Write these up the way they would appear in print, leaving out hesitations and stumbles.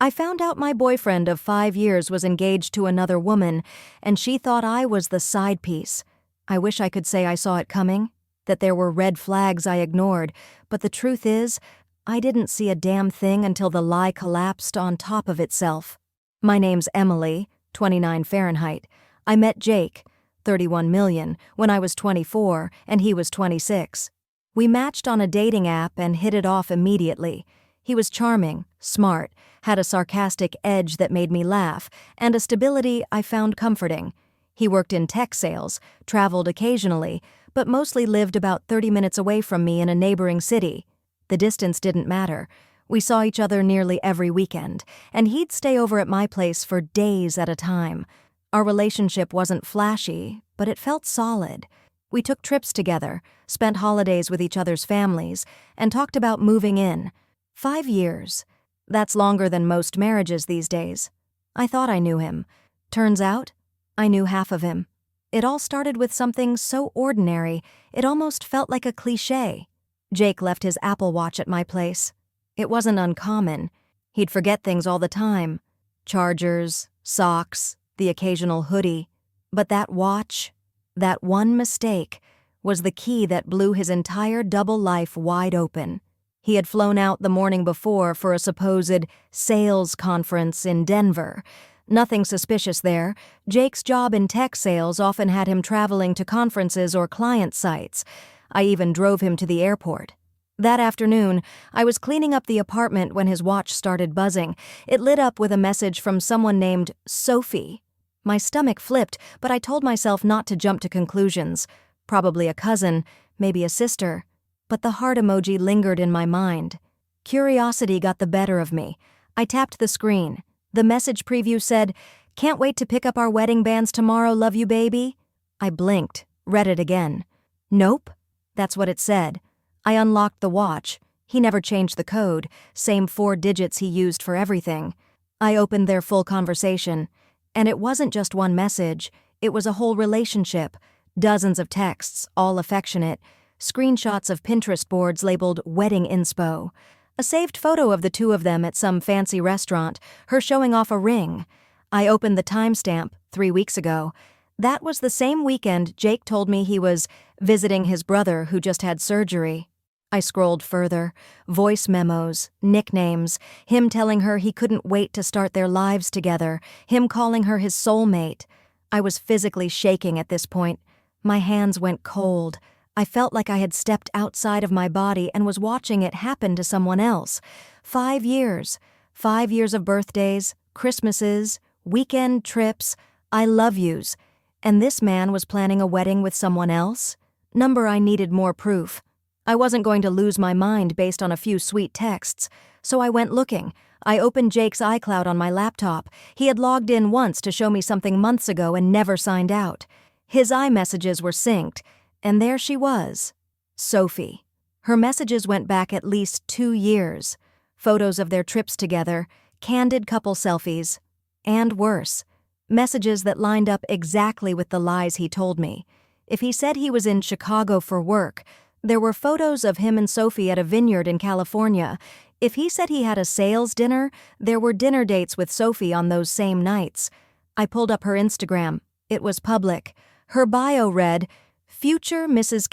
I found out my boyfriend of 5 years was engaged to another woman, and she thought I was the side piece. I wish I could say I saw it coming, that there were red flags I ignored, but the truth is, I didn't see a damn thing until the lie collapsed on top of itself. My name's Emily, 29 Fahrenheit. I met Jake, 31 million, when I was 24 and he was 26. We matched on a dating app and hit it off immediately. He was charming, smart, had a sarcastic edge that made me laugh, and a stability I found comforting. He worked in tech sales, traveled occasionally, but mostly lived about 30 minutes away from me in a neighboring city. The distance didn't matter. We saw each other nearly every weekend, and he'd stay over at my place for days at a time. Our relationship wasn't flashy, but it felt solid. We took trips together, spent holidays with each other's families, and talked about moving in. 5 years. That's longer than most marriages these days. I thought I knew him. Turns out, I knew half of him. It all started with something so ordinary, it almost felt like a cliché. Jake left his Apple Watch at my place. It wasn't uncommon. He'd forget things all the time. Chargers, socks, the occasional hoodie. But that watch, that one mistake, was the key that blew his entire double life wide open. He had flown out the morning before for a supposed sales conference in Denver. Nothing suspicious there. Jake's job in tech sales often had him traveling to conferences or client sites. I even drove him to the airport. That afternoon, I was cleaning up the apartment when his watch started buzzing. It lit up with a message from someone named Sophie. My stomach flipped, but I told myself not to jump to conclusions. Probably a cousin, maybe a sister. But the heart emoji lingered in my mind. Curiosity got the better of me. I tapped the screen. The message preview said, "Can't wait to pick up our wedding bands tomorrow, love you baby." I blinked, read it again. Nope, that's what it said. I unlocked the watch. He never changed the code, same 4 digits he used for everything. I opened their full conversation. And it wasn't just one message, it was a whole relationship. Dozens of texts, all affectionate. Screenshots of Pinterest boards labeled wedding inspo. A saved photo of the two of them at some fancy restaurant, her showing off a ring. I opened the timestamp, 3 weeks ago. That was the same weekend Jake told me he was visiting his brother who just had surgery. I scrolled further. Voice memos, nicknames, him telling her he couldn't wait to start their lives together, him calling her his soulmate. I was physically shaking at this point. My hands went cold. I felt like I had stepped outside of my body and was watching it happen to someone else. 5 years. 5 years of birthdays, Christmases, weekend trips, I love yous. And this man was planning a wedding with someone else? Number I needed more proof. I wasn't going to lose my mind based on a few sweet texts, so I went looking. I opened Jake's iCloud on my laptop. He had logged in once to show me something months ago and never signed out. His iMessages were synced, and there she was, Sophie. Her messages went back at least 2 years. Photos of their trips together, candid couple selfies, and worse, messages that lined up exactly with the lies he told me. If he said he was in Chicago for work, there were photos of him and Sophie at a vineyard in California. If he said he had a sales dinner, there were dinner dates with Sophie on those same nights. I pulled up her Instagram. It was public. Her bio read, "Future Mrs.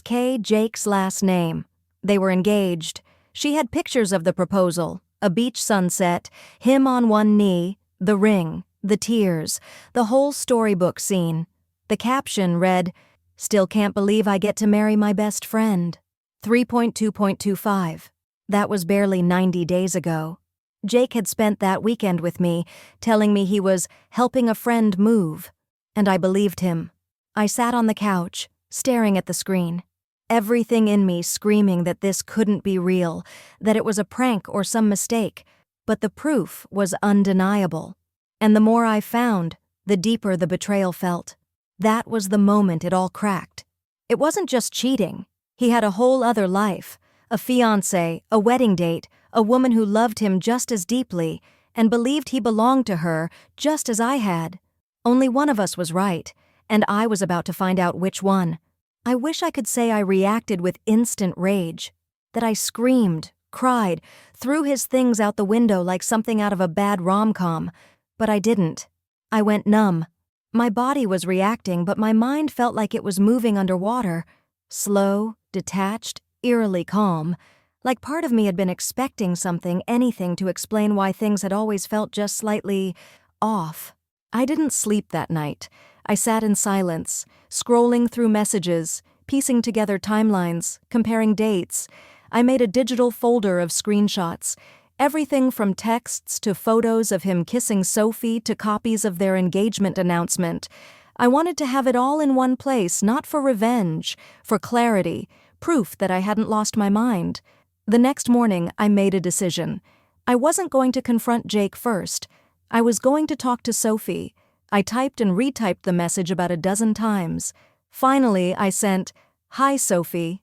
K, Jake's last name." They were engaged. She had pictures of the proposal, a beach sunset, him on one knee, the ring, the tears, the whole storybook scene. The caption read, "Still can't believe I get to marry my best friend." 3.2.25. That was barely 90 days ago. Jake had spent that weekend with me, telling me he was helping a friend move. And I believed him. I sat on the couch, staring at the screen. Everything in me screaming that this couldn't be real, that it was a prank or some mistake. But the proof was undeniable. And the more I found, the deeper the betrayal felt. That was the moment it all cracked. It wasn't just cheating. He had a whole other life. A fiancé, a wedding date, a woman who loved him just as deeply and believed he belonged to her just as I had. Only one of us was right, and I was about to find out which one. I wish I could say I reacted with instant rage, that I screamed, cried, threw his things out the window like something out of a bad rom-com. But I didn't. I went numb. My body was reacting, but my mind felt like it was moving underwater. Slow, detached, eerily calm. Like part of me had been expecting something, anything to explain why things had always felt just slightly off. I didn't sleep that night. I sat in silence, scrolling through messages, piecing together timelines, comparing dates. I made a digital folder of screenshots, everything from texts to photos of him kissing Sophie to copies of their engagement announcement. I wanted to have it all in one place, not for revenge, for clarity, proof that I hadn't lost my mind. The next morning, I made a decision. I wasn't going to confront Jake first. I was going to talk to Sophie. I typed and retyped the message about a dozen times. Finally, I sent, "Hi, Sophie.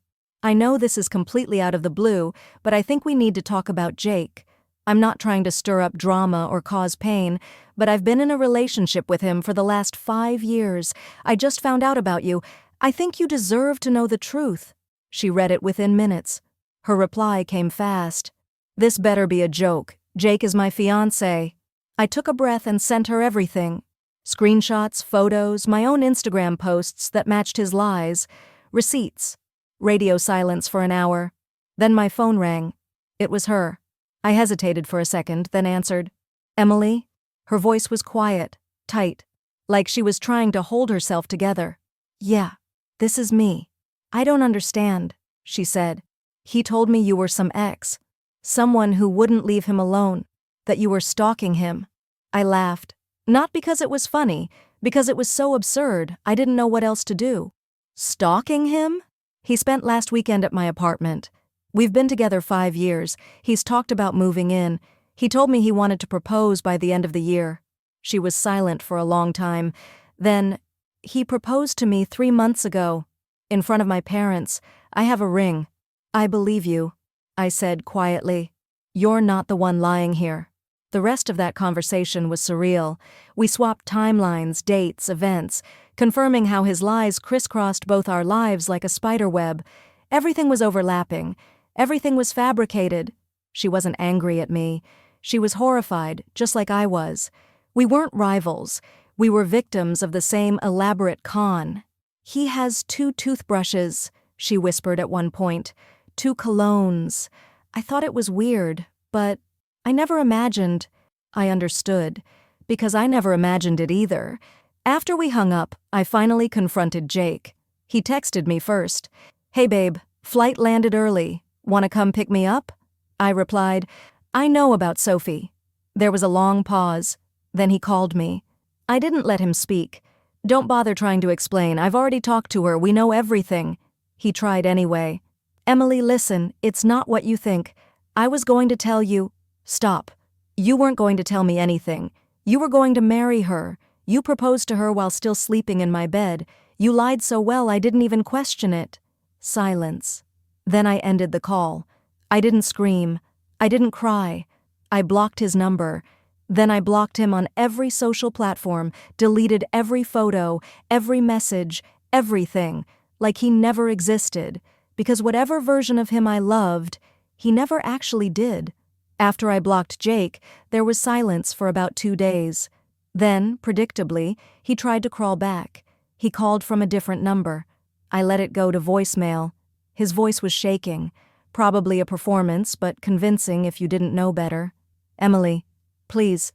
I know this is completely out of the blue, but I think we need to talk about Jake. I'm not trying to stir up drama or cause pain, but I've been in a relationship with him for the last 5 years. I just found out about you. I think you deserve to know the truth." She read it within minutes. Her reply came fast. "This better be a joke. Jake is my fiancé." I took a breath and sent her everything. Screenshots, photos, my own Instagram posts that matched his lies, receipts. Radio silence for an hour. Then my phone rang. It was her. I hesitated for a second, then answered. "Emily?" Her voice was quiet, tight, like she was trying to hold herself together. "Yeah, this is me." "I don't understand," she said. "He told me you were some ex. Someone who wouldn't leave him alone, that you were stalking him." I laughed. Not because it was funny, because it was so absurd, I didn't know what else to do. "Stalking him?" "He spent last weekend at my apartment. We've been together 5 years. He's talked about moving in. He told me he wanted to propose by the end of the year." She was silent for a long time. Then, "He proposed to me 3 months ago. In front of my parents. I have a ring." "I believe you," I said quietly. "You're not the one lying here." The rest of that conversation was surreal. We swapped timelines, dates, events, confirming how his lies crisscrossed both our lives like a spider web. Everything was overlapping. Everything was fabricated. She wasn't angry at me. She was horrified, just like I was. We weren't rivals. We were victims of the same elaborate con. "He has 2 toothbrushes," she whispered at one point. 2 colognes. I thought it was weird, but I never imagined. I understood, because I never imagined it either. After we hung up, I finally confronted Jake. He texted me first. "Hey babe, flight landed early. Wanna come pick me up?" I replied, "I know about Sophie." There was a long pause. Then he called me. I didn't let him speak. "Don't bother trying to explain. I've already talked to her. We know everything." He tried anyway. "Emily, listen, it's not what you think. I was going to tell you—" "Stop. You weren't going to tell me anything. You were going to marry her. You proposed to her while still sleeping in my bed. You lied so well I didn't even question it." Silence. Then I ended the call. I didn't scream. I didn't cry. I blocked his number. Then I blocked him on every social platform, deleted every photo, every message, everything, like he never existed, because whatever version of him I loved, he never actually did. After I blocked Jake, there was silence for about 2 days. Then, predictably, he tried to crawl back. He called from a different number. I let it go to voicemail. His voice was shaking. Probably a performance, but convincing if you didn't know better. "Emily, please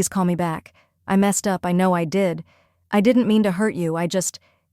call me back. I messed up, I know I did. I didn't mean to hurt you,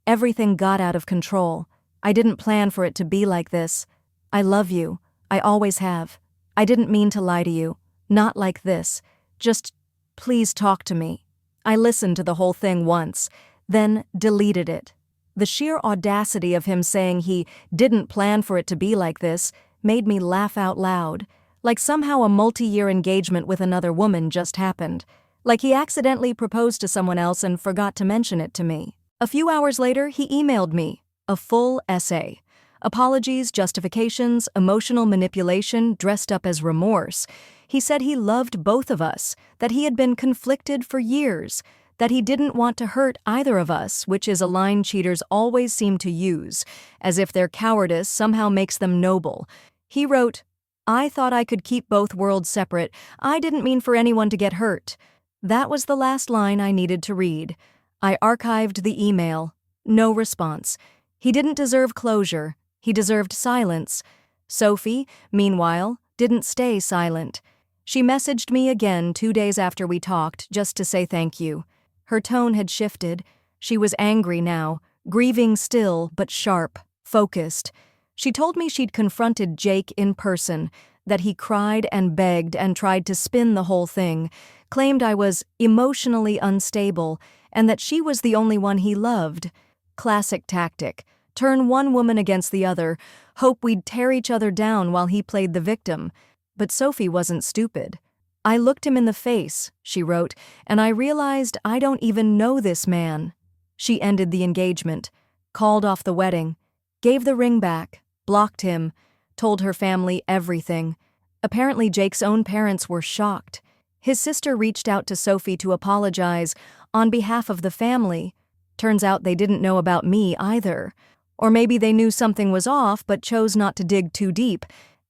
everything got out of control. I didn't plan for it to be like this. I love you. I always have. I didn't mean to lie to you. Not like this. Just, please talk to me." I listened to the whole thing once, then deleted it. The sheer audacity of him saying he didn't plan for it to be like this made me laugh out loud, like somehow a multi-year engagement with another woman just happened, like he accidentally proposed to someone else and forgot to mention it to me. A few hours later, he emailed me a full essay. Apologies, justifications, emotional manipulation dressed up as remorse. He said he loved both of us, that he had been conflicted for years, that he didn't want to hurt either of us, which is a line cheaters always seem to use, as if their cowardice somehow makes them noble. He wrote, I thought I could keep both worlds separate. I didn't mean for anyone to get hurt. That was the last line I needed to read. I archived the email. No response. He didn't deserve closure. He deserved silence. Sophie, meanwhile, didn't stay silent. She messaged me again 2 days after we talked just to say thank you. Her tone had shifted. She was angry now, grieving still, but sharp, focused. She told me she'd confronted Jake in person, that he cried and begged and tried to spin the whole thing, claimed I was emotionally unstable, and that she was the only one he loved. Classic tactic. Turn one woman against the other, hope we'd tear each other down while he played the victim. But Sophie wasn't stupid. I looked him in the face, she wrote, and I realized I don't even know this man. She ended the engagement, called off the wedding, gave the ring back, blocked him, told her family everything. Apparently Jake's own parents were shocked. His sister reached out to Sophie to apologize on behalf of the family. Turns out they didn't know about me either. Or maybe they knew something was off but chose not to dig too deep.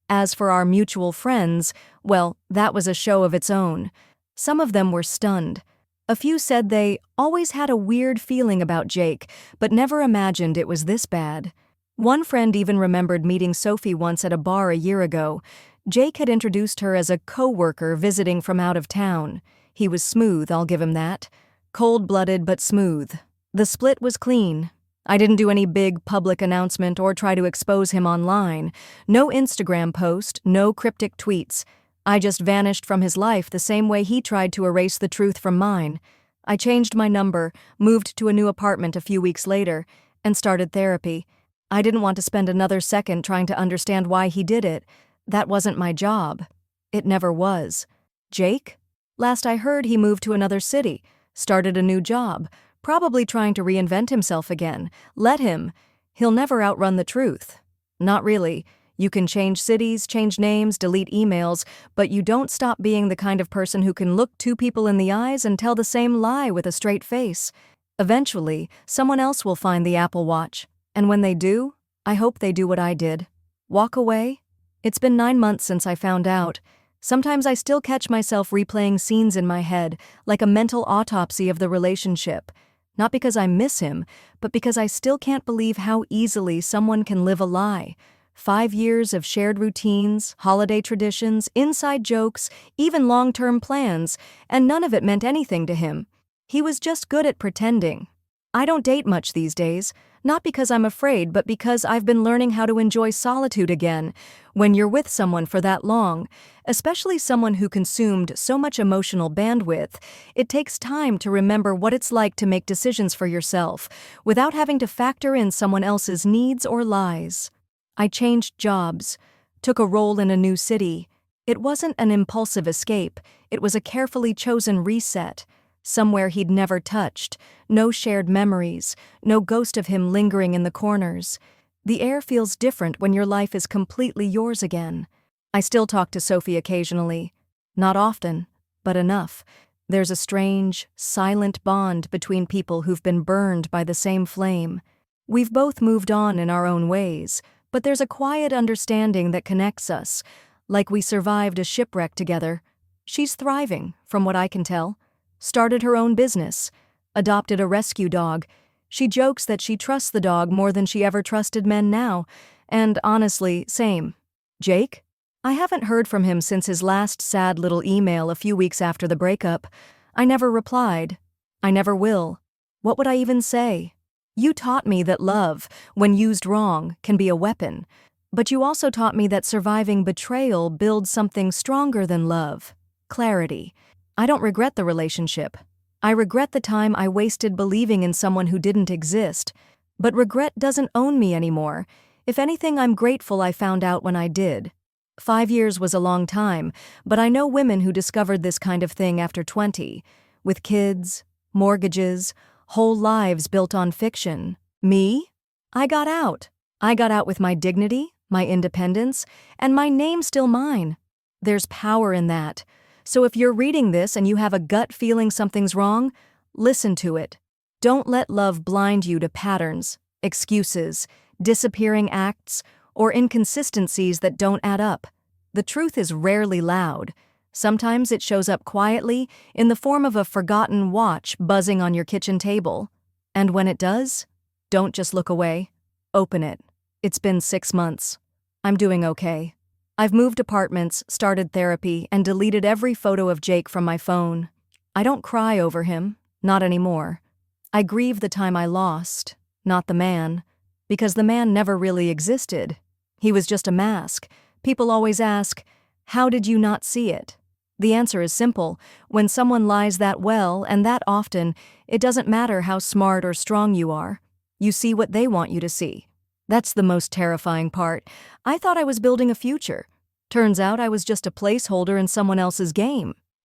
As for our mutual friends, well, that was a show of its own. Some of them were stunned. A few said they always had a weird feeling about Jake, but never imagined it was this bad. One friend even remembered meeting Sophie once at a bar a year ago. Jake had introduced her as a co-worker visiting from out of town. He was smooth, I'll give him that. Cold-blooded but smooth. The split was clean. I didn't do any big public announcement or try to expose him online. No Instagram post, no cryptic tweets. I just vanished from his life the same way he tried to erase the truth from mine. I changed my number, moved to a new apartment a few weeks later, and started therapy. I didn't want to spend another second trying to understand why he did it. That wasn't my job. It never was. Jake? Last I heard, he moved to another city, started a new job, probably trying to reinvent himself again. Let him. He'll never outrun the truth. Not really. You can change cities, change names, delete emails, but you don't stop being the kind of person who can look two people in the eyes and tell the same lie with a straight face. Eventually, someone else will find the Apple Watch. And when they do, I hope they do what I did. Walk away? It's been 9 months since I found out. Sometimes I still catch myself replaying scenes in my head, like a mental autopsy of the relationship. Not because I miss him, but because I still can't believe how easily someone can live a lie. 5 years of shared routines, holiday traditions, inside jokes, even long-term plans, and none of it meant anything to him. He was just good at pretending. I don't date much these days, not because I'm afraid, but because I've been learning how to enjoy solitude again. When you're with someone for that long, especially someone who consumed so much emotional bandwidth, it takes time to remember what it's like to make decisions for yourself, without having to factor in someone else's needs or lies. I changed jobs, took a role in a new city. It wasn't an impulsive escape, it was a carefully chosen reset. Somewhere he'd never touched, no shared memories, no ghost of him lingering in the corners. The air feels different when your life is completely yours again. I still talk to Sophie occasionally. Not often, but enough. There's a strange, silent bond between people who've been burned by the same flame. We've both moved on in our own ways, but there's a quiet understanding that connects us, like we survived a shipwreck together. She's thriving, from what I can tell. Started her own business, adopted a rescue dog. She jokes that she trusts the dog more than she ever trusted men now, and honestly, same. Jake? I haven't heard from him since his last sad little email a few weeks after the breakup. I never replied. I never will. What would I even say? You taught me that love, when used wrong, can be a weapon, but you also taught me that surviving betrayal builds something stronger than love. Clarity. I don't regret the relationship. I regret the time I wasted believing in someone who didn't exist. But regret doesn't own me anymore. If anything, I'm grateful I found out when I did. 5 years was a long time, but I know women who discovered this kind of thing after 20, with kids, mortgages, whole lives built on fiction. Me? I got out. I got out with my dignity, my independence, and my name still mine. There's power in that. So if you're reading this and you have a gut feeling something's wrong, listen to it. Don't let love blind you to patterns, excuses, disappearing acts, or inconsistencies that don't add up. The truth is rarely loud. Sometimes it shows up quietly in the form of a forgotten watch buzzing on your kitchen table. And when it does, don't just look away. Open it. It's been 6 months. I'm doing okay. I've moved apartments, started therapy, and deleted every photo of Jake from my phone. I don't cry over him, not anymore. I grieve the time I lost, not the man, because the man never really existed. He was just a mask. People always ask, how did you not see it? The answer is simple. When someone lies that well and that often, it doesn't matter how smart or strong you are. You see what they want you to see. That's the most terrifying part. I thought I was building a future. Turns out I was just a placeholder in someone else's game.